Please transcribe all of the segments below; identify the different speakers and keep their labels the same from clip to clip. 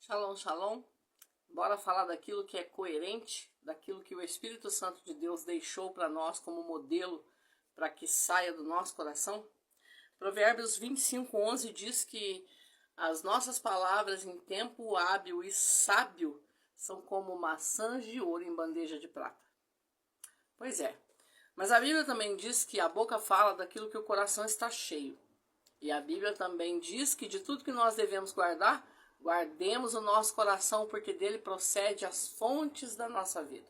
Speaker 1: Shalom, shalom. Bora falar daquilo que é coerente, daquilo que o Espírito Santo de Deus deixou para nós como modelo para que saia do nosso coração? Provérbios 25:11 diz que as nossas palavras em tempo hábil e sábio são como maçãs de ouro em bandeja de prata. Pois é, mas a Bíblia também diz que a boca fala daquilo que o coração está cheio. E a Bíblia também diz que de tudo que nós devemos guardar, guardemos o nosso coração, porque dele procede as fontes da nossa vida.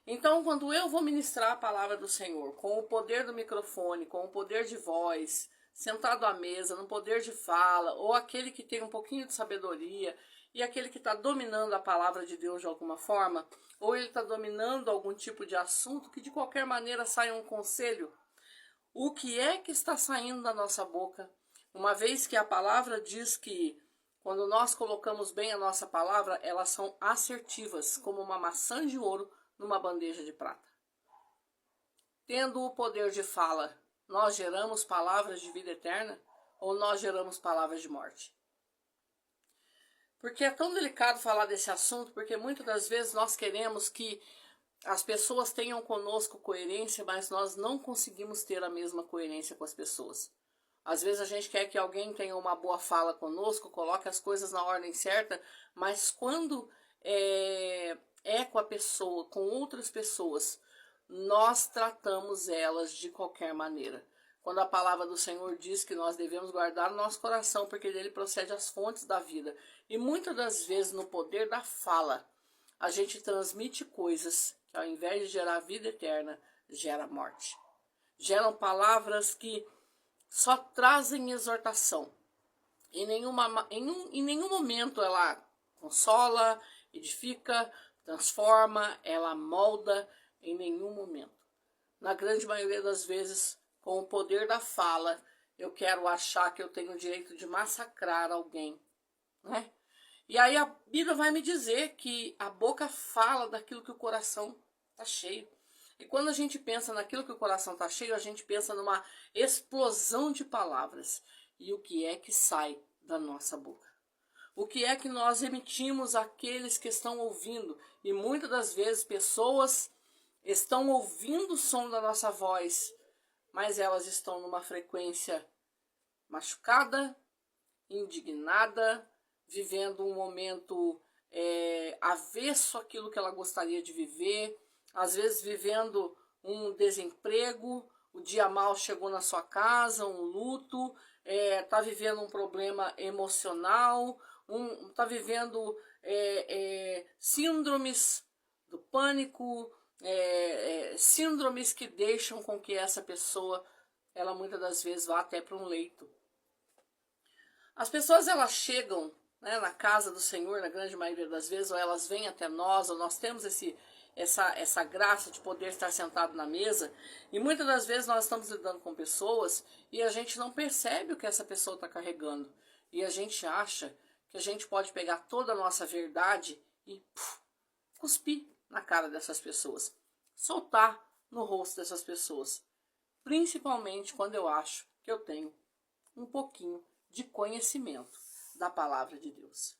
Speaker 1: Então, quando eu vou ministrar a palavra do Senhor, com o poder do microfone, com o poder de voz, sentado à mesa, no poder de fala, ou aquele que tem um pouquinho de sabedoria, e aquele que está dominando a palavra de Deus de alguma forma, ou ele está dominando algum tipo de assunto, que de qualquer maneira saia um conselho, o que é que está saindo da nossa boca? Uma vez que a palavra diz que quando nós colocamos bem a nossa palavra, elas são assertivas, como uma maçã de ouro numa bandeja de prata. Tendo o poder de fala, nós geramos palavras de vida eterna ou nós geramos palavras de morte? Porque é tão delicado falar desse assunto, porque muitas das vezes nós queremos que as pessoas tenham conosco coerência, mas nós não conseguimos ter a mesma coerência com as pessoas. Às vezes a gente quer que alguém tenha uma boa fala conosco, coloque as coisas na ordem certa, mas quando é com a pessoa, com outras pessoas, nós tratamos elas de qualquer maneira. Quando a palavra do Senhor diz que nós devemos guardar o nosso coração, porque dele procede as fontes da vida. E muitas das vezes no poder da fala, a gente transmite coisas que ao invés de gerar vida eterna, gera morte. Geram palavras que só trazem exortação. Em nenhum momento ela consola, edifica, transforma, ela molda, em nenhum momento. Na grande maioria das vezes, com o poder da fala, eu quero achar que eu tenho o direito de massacrar alguém, né? E aí a Bíblia vai me dizer que a boca fala daquilo que o coração está cheio. E quando a gente pensa naquilo que o coração está cheio, a gente pensa numa explosão de palavras. E o que é que sai da nossa boca? O que é que nós emitimos àqueles que estão ouvindo? E muitas das vezes pessoas estão ouvindo o som da nossa voz, mas elas estão numa frequência machucada, indignada, vivendo um momento avesso àquilo que ela gostaria de viver, às vezes vivendo um desemprego, o dia mal chegou na sua casa, um luto, está vivendo um problema emocional, está vivendo síndromes do pânico, síndromes que deixam com que essa pessoa, ela muitas das vezes vá até para um leito. As pessoas, elas chegam, né, na casa do Senhor, na grande maioria das vezes, ou elas vêm até nós, ou nós temos essa graça de poder estar sentado na mesa, e muitas das vezes nós estamos lidando com pessoas e a gente não percebe o que essa pessoa está carregando. E a gente acha que a gente pode pegar toda a nossa verdade e cuspir na cara dessas pessoas, soltar no rosto dessas pessoas. Principalmente quando eu acho que eu tenho um pouquinho de conhecimento da palavra de Deus.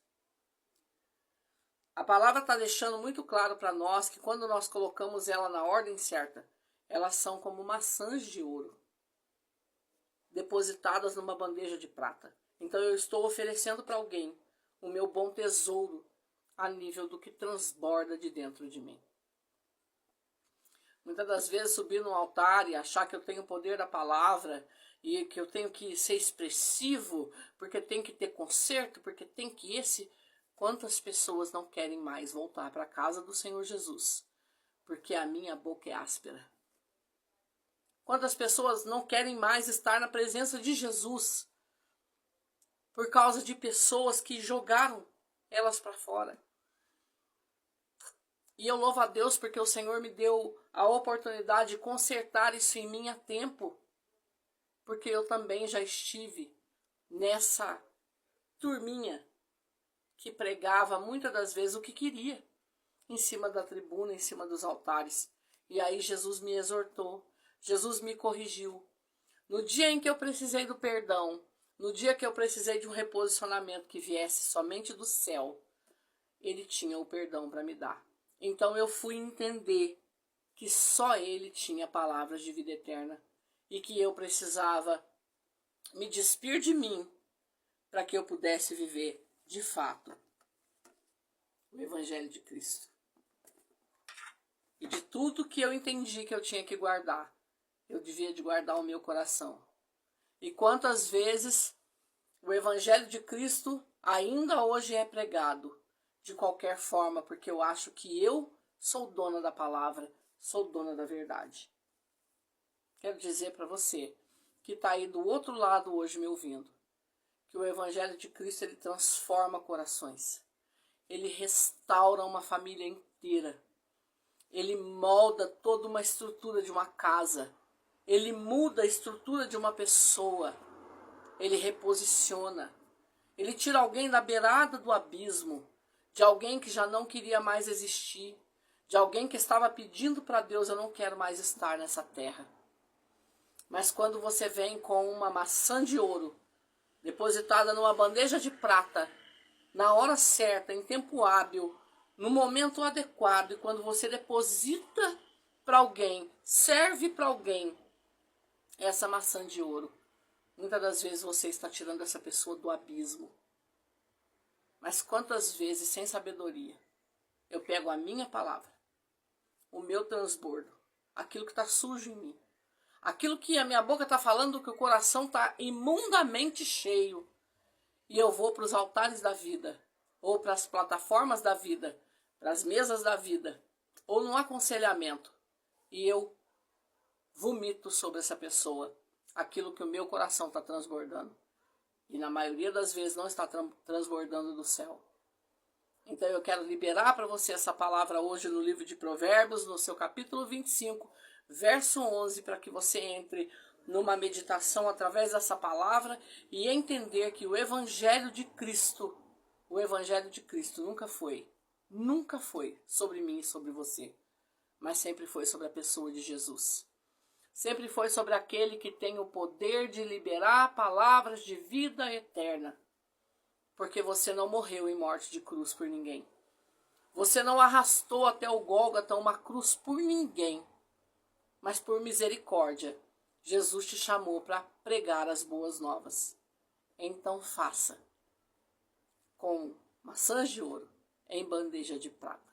Speaker 1: A palavra está deixando muito claro para nós que quando nós colocamos ela na ordem certa, elas são como maçãs de ouro, depositadas numa bandeja de prata. Então eu estou oferecendo para alguém o meu bom tesouro a nível do que transborda de dentro de mim. Muitas das vezes subir no altar e achar que eu tenho o poder da palavra e que eu tenho que ser expressivo, porque tem que ter conserto, porque tem que Quantas pessoas não querem mais voltar para a casa do Senhor Jesus, porque a minha boca é áspera? Quantas pessoas não querem mais estar na presença de Jesus, por causa de pessoas que jogaram elas para fora? E eu louvo a Deus porque o Senhor me deu a oportunidade de consertar isso em mim a tempo, porque eu também já estive nessa turminha que pregava muitas das vezes o que queria, em cima da tribuna, em cima dos altares. E aí Jesus me exortou, Jesus me corrigiu. No dia em que eu precisei do perdão, No dia que eu precisei de um reposicionamento que viesse somente do céu, ele tinha o perdão para me dar. Então eu fui entender que só ele tinha palavras de vida eterna e que eu precisava me despir de mim para que eu pudesse viver de fato o Evangelho de Cristo. E de tudo que eu entendi que eu tinha que guardar, eu devia de guardar o meu coração. E quantas vezes o Evangelho de Cristo ainda hoje é pregado de qualquer forma, porque eu acho que eu sou dona da palavra, sou dona da verdade. Quero dizer para você que está aí do outro lado hoje me ouvindo, que o Evangelho de Cristo ele transforma corações, ele restaura uma família inteira, ele molda toda uma estrutura de uma casa, ele muda a estrutura de uma pessoa, ele reposiciona, ele tira alguém da beirada do abismo, de alguém que já não queria mais existir, de alguém que estava pedindo para Deus, eu não quero mais estar nessa terra. Mas quando você vem com uma maçã de ouro, depositada numa bandeja de prata, na hora certa, em tempo hábil, no momento adequado, e quando você deposita para alguém, serve para alguém essa maçã de ouro, muitas das vezes você está tirando essa pessoa do abismo. Mas quantas vezes, sem sabedoria, eu pego a minha palavra, o meu transbordo, aquilo que está sujo em mim, aquilo que a minha boca está falando, que o coração está imundamente cheio, e eu vou para os altares da vida, ou para as plataformas da vida, para as mesas da vida, ou num aconselhamento, e eu vomito sobre essa pessoa aquilo que o meu coração está transbordando. E na maioria das vezes não está transbordando do céu. Então eu quero liberar para você essa palavra hoje no livro de Provérbios, no seu capítulo 25, verso 11, para que você entre numa meditação através dessa palavra e entender que o Evangelho de Cristo nunca foi sobre mim e sobre você, mas sempre foi sobre a pessoa de Jesus. Sempre foi sobre aquele que tem o poder de liberar palavras de vida eterna. Porque você não morreu em morte de cruz por ninguém. Você não arrastou até o Gólgota uma cruz por ninguém. Mas por misericórdia, Jesus te chamou para pregar as boas novas. Então faça com maçãs de ouro em bandeja de prata.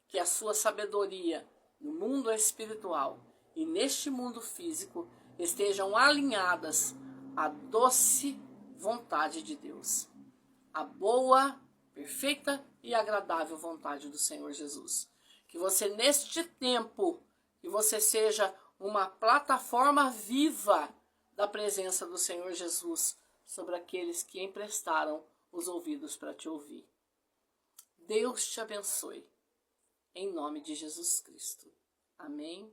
Speaker 1: Que a sua sabedoria no mundo espiritual e neste mundo físico estejam alinhadas à doce vontade de Deus. A boa, perfeita e agradável vontade do Senhor Jesus. Que você neste tempo, que você seja uma plataforma viva da presença do Senhor Jesus sobre aqueles que emprestaram os ouvidos para te ouvir. Deus te abençoe. Em nome de Jesus Cristo. Amém.